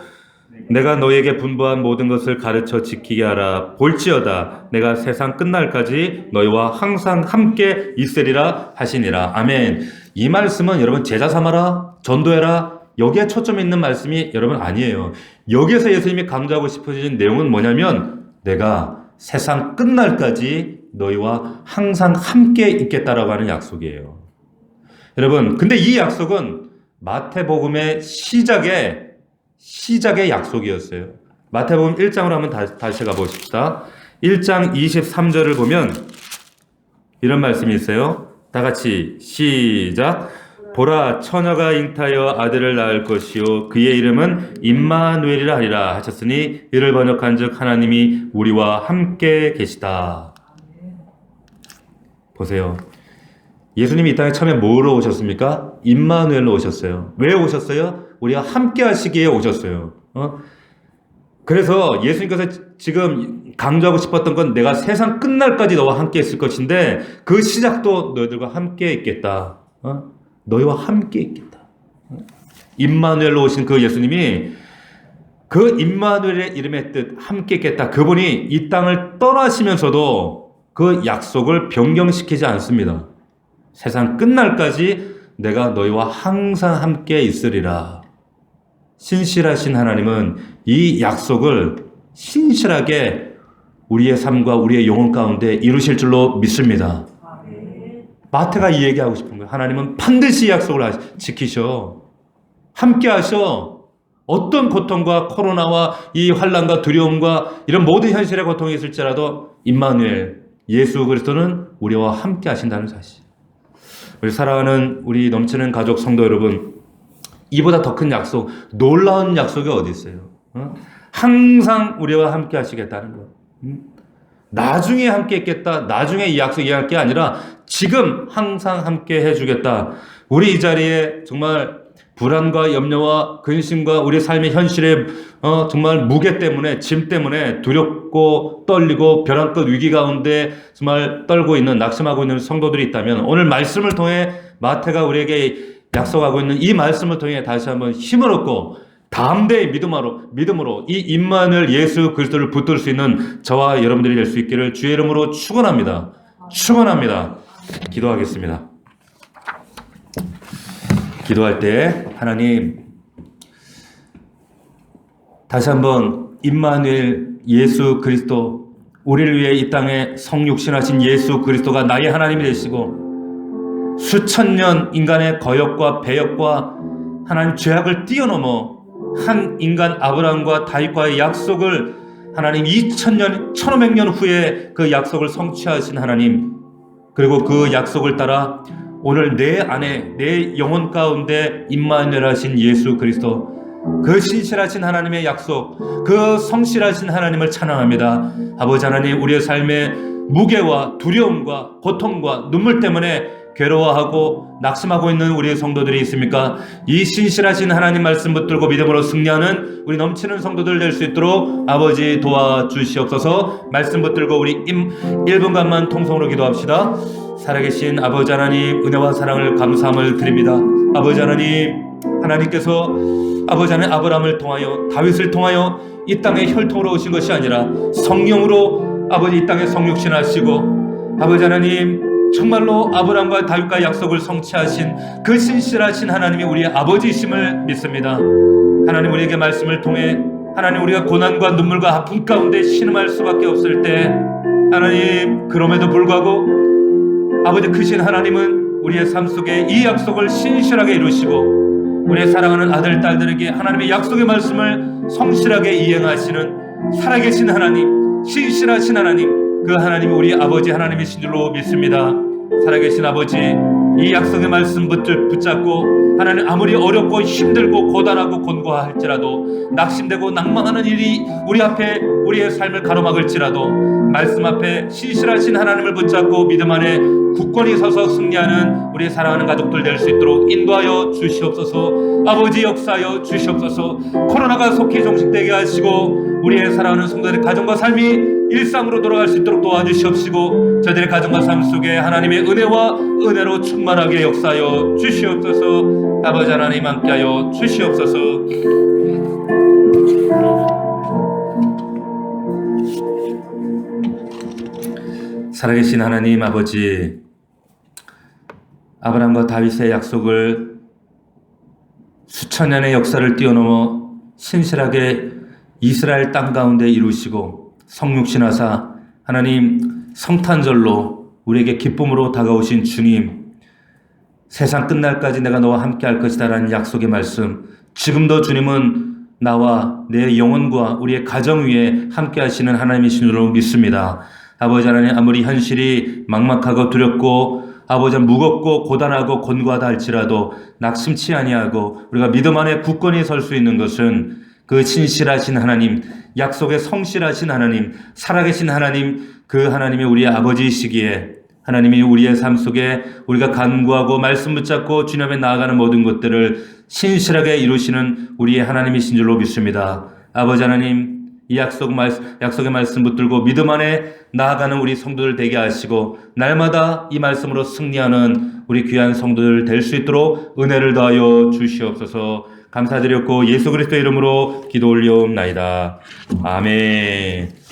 내가 너희에게 분부한 모든 것을 가르쳐 지키게 하라. 볼지어다 내가 세상 끝날까지 너희와 항상 함께 있으리라 하시니라. 아멘. 이 말씀은 여러분 제자 삼아라, 전도해라, 여기에 초점이 있는 말씀이 여러분 아니에요. 여기에서 예수님이 강조하고 싶으신 내용은 뭐냐면 내가 세상 끝날까지 너희와 항상 함께 있겠다라고 하는 약속이에요. 여러분, 근데 이 약속은 마태복음의 시작의 약속이었어요. 마태복음 1장으로 한번 다시 가보십시다. 1장 23절을 보면 이런 말씀이 있어요. 다 같이 시작. 보라 처녀가 잉타하여 아들을 낳을 것이요 그의 이름은 임마누엘이라 하리라 하셨으니 이를 번역한즉 하나님이 우리와 함께 계시다. 보세요. 예수님이 이 땅에 처음에 뭐로 오셨습니까? 임마누엘로 오셨어요. 왜 오셨어요? 우리와 함께 하시기에 오셨어요. 그래서 예수님께서 지금 강조하고 싶었던 건 내가 세상 끝날까지 너와 함께 있을 것인데 그 시작도 너희들과 함께 있겠다. 너희와 함께 있겠다. 임마누엘로 오신 그 예수님이 그 임마누엘의 이름의 뜻 함께 있겠다. 그분이 이 땅을 떠나시면서도 그 약속을 변경시키지 않습니다. 세상 끝날까지 내가 너희와 항상 함께 있으리라. 신실하신 하나님은 이 약속을 신실하게 우리의 삶과 우리의 영혼 가운데 이루실 줄로 믿습니다. 마태가 이 얘기하고 싶은 거예요. 하나님은 반드시 약속을 지키셔. 함께 하셔. 어떤 고통과 코로나와 이 환난과 두려움과 이런 모든 현실의 고통이 있을지라도 임마누엘 예수 그리스도는 우리와 함께 하신다는 사실. 우리 사랑하는 우리 넘치는 가족 성도 여러분, 이보다 더 큰 약속, 놀라운 약속이 어디 있어요? 항상 우리와 함께 하시겠다는 거. 나중에 함께 했겠다. 나중에 이 약속 이해할 게 아니라 지금 항상 함께 해주겠다. 우리 이 자리에 정말 불안과 염려와 근심과 우리 삶의 현실의 정말 무게 때문에, 짐 때문에 두렵고 떨리고 벼랑 끝 위기 가운데 정말 떨고 있는, 낙심하고 있는 성도들이 있다면 오늘 말씀을 통해 마태가 우리에게 약속하고 있는 이 말씀을 통해 다시 한번 힘을 얻고 담대히 믿음으로 이 임마누엘 예수 그리스도를 붙들 수 있는 저와 여러분들이 될 수 있기를 주의 이름으로 축원합니다. 축원합니다. 기도하겠습니다. 기도할 때 하나님, 다시 한번 임마누엘 예수 그리스도, 우리를 위해 이 땅에 성육신하신 예수 그리스도가 나의 하나님이 되시고 수천 년 인간의 거역과 배역과 하나님 죄악을 뛰어넘어 한 인간 아브라함과 다윗과의 약속을 하나님 2000년 1500년 후에 그 약속을 성취하신 하나님, 그리고 그 약속을 따라 오늘 내 안에 내 영혼 가운데 임마누엘 하신 예수 그리스도, 그 신실하신 하나님의 약속, 그 성실하신 하나님을 찬양합니다. 아버지 하나님, 우리의 삶의 무게와 두려움과 고통과 눈물 때문에 괴로워하고 낙심하고 있는 우리의 성도들이 있습니까? 이 신실하신 하나님 말씀 붙들고 믿음으로 승리하는 우리 넘치는 성도들 될 수 있도록 아버지 도와주시옵소서. 말씀 붙들고 우리 1분간만 통성으로 기도합시다. 살아계신 아버지 하나님, 은혜와 사랑을 감사함을 드립니다. 아버지 하나님, 하나님께서 아버지 하나님 아브라함을 통하여 다윗을 통하여 이 땅에 혈통으로 오신 것이 아니라 성령으로 아버지 이 땅에 성육신하시고 아버지 하나님 정말로 아브라함과 다윗과 약속을 성취하신 그 신실하신 하나님이 우리의 아버지이심을 믿습니다. 하나님, 우리에게 말씀을 통해 하나님 우리가 고난과 눈물과 아픔 가운데 신음할 수밖에 없을 때 하나님, 그럼에도 불구하고 아버지 크신 하나님은 우리의 삶 속에 이 약속을 신실하게 이루시고 우리의 사랑하는 아들, 딸들에게 하나님의 약속의 말씀을 성실하게 이행하시는 살아계신 하나님, 신실하신 하나님, 그 하나님이 우리 아버지 하나님이신 줄로 믿습니다. 살아계신 아버지, 이 약속의 말씀 붙잡고 하나님 아무리 어렵고 힘들고 고단하고 곤고할지라도 낙심되고 낭망하는 일이 우리 앞에 우리의 삶을 가로막을지라도 말씀 앞에 신실하신 하나님을 붙잡고 믿음 안에 굳건히 서서 승리하는 우리 사랑하는 가족들 될 수 있도록 인도하여 주시옵소서. 아버지 역사하여 주시옵소서. 코로나가 속히 종식되게 하시고 우리의 사랑하는 성도들의 가정과 삶이 일상으로 돌아갈 수 있도록 도와주시옵시고 저들의 가정과 삶 속에 하나님의 은혜와 은혜로 충만하게 역사하여 주시옵소서. 아버지 하나님 함께하여 주시옵소서. 살아계신 하나님 아버지, 아브라함과 다윗의 약속을 수천 년의 역사를 뛰어넘어 신실하게 이스라엘 땅 가운데 이루시고 성육신하사 하나님 성탄절로 우리에게 기쁨으로 다가오신 주님, 세상 끝날까지 내가 너와 함께 할 것이다 라는 약속의 말씀, 지금도 주님은 나와 내 영혼과 우리의 가정 위에 함께 하시는 하나님이신 줄로 믿습니다. 아버지 하나님, 아무리 현실이 막막하고 두렵고 아버지 무겁고 고단하고 곤고하다 할지라도 낙심치 아니하고 우리가 믿음 안에 굳건히 설 수 있는 것은 그 신실하신 하나님, 약속에 성실하신 하나님, 살아계신 하나님, 그 하나님이 우리의 아버지이시기에 하나님이 우리의 삶 속에 우리가 간구하고 말씀 붙잡고 주님 앞에 나아가는 모든 것들을 신실하게 이루시는 우리의 하나님이신 줄로 믿습니다. 아버지 하나님, 이 약속의 말씀 붙들고 믿음 안에 나아가는 우리 성도들 되게 하시고 날마다 이 말씀으로 승리하는 우리 귀한 성도들 될 수 있도록 은혜를 더하여 주시옵소서. 감사드렸고 예수 그리스도 이름으로 기도 올리옵나이다. 아멘.